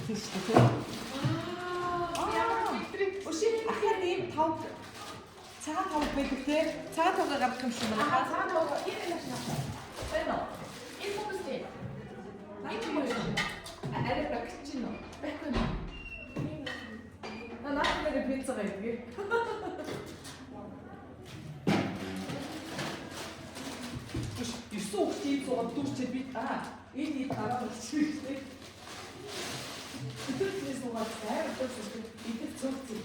Ахад ийм тав цагаан тав байдаг те. Цагаан тавгаа гаргах юм шиг байна. Цагаан тавгаа ийм юм шиг. Байна уу? Энэ хүмүүс те. Арай багчин уу? Байхгүй юу? Наадмаар пицца байдаг. Ирсэн хүүхдийн зугаад дүүрчээд би энэ дараа болчихсон. Итгэж суугаад сайр болчихсон. Идэх цогцсон.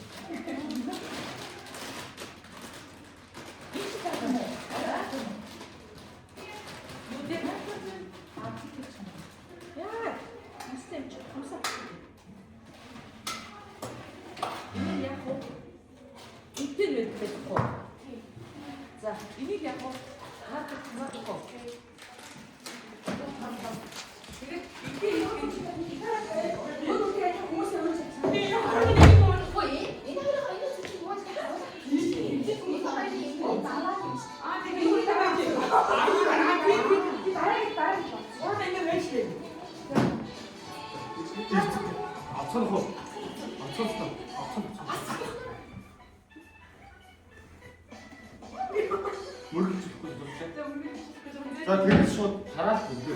За, энийг яг уу наадаг. За тэгээд шууд тараах үгүй.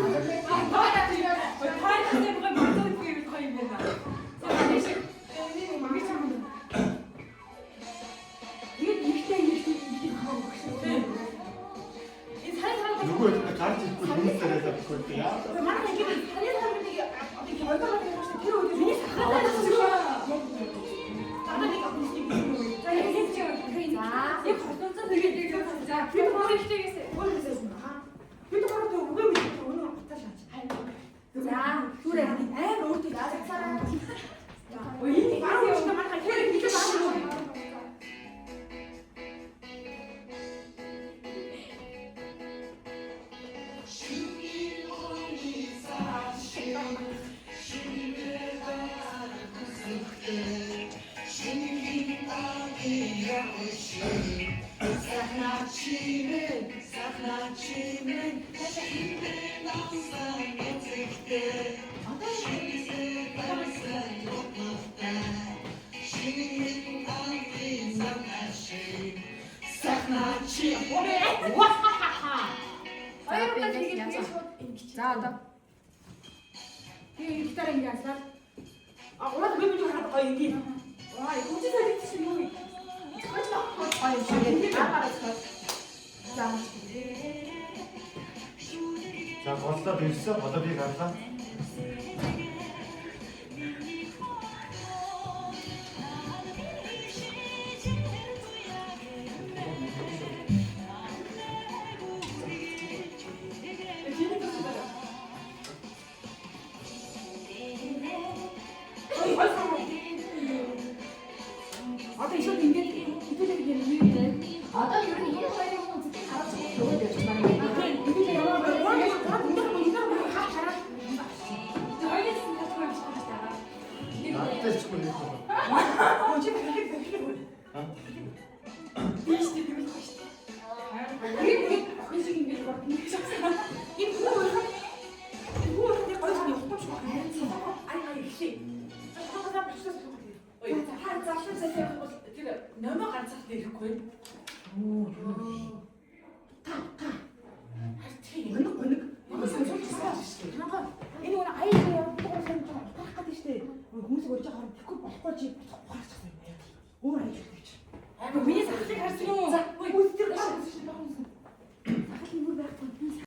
Нөгөө гарч ирэхгүй хүмүүс тариалаа гэхгүй яа. Манай ингэ тариалаа нэг одоо тэр үед миний сахалаа За одоо тийм гитар ингэсэн. Ураад бибиж хараад гоё ингэ. Ваа, үгүй солигдсон юм уу? Хоч гоё шиг амарч. За. За голлоо бивсэн. Одоо би гарлаа. Одоо ишүүд ингээд хэдүүлэг юм нэ. Одоо ер нь энэ хоёрын хүн зүтгэж хараад өгөөд явж байгаа юм. Тийм. Хэдүүлэг яваа байгаа. Хараад. Тэр хоёрын хүн татвар авч байгаа. Наадтай ч үгүй нэг. Оо чи хэрэг хэрэг. Тийш тийм юм байна. Хэрэг хөөж ингэж байна. Энэ хүн нэг гоё юм явах шүү. Ай ихшээ. Хатаа бичсэн. Ой, хаа заашгүй зээх бол тэр нөмө ганцах дээрэхгүй. Оо. Та. Тийм нэг. Хүмүүс сонирхсан шүү дээ. Энэ нэг аяа явуулсан таах гэдэг шүү дээ. Хүмүүс өрж байгаа тэгэхгүй болохгүй чи гарчихсан юм байна. Өөр аяа гэж. Миний сахлыг харсан уу? За, хүмүүс тэр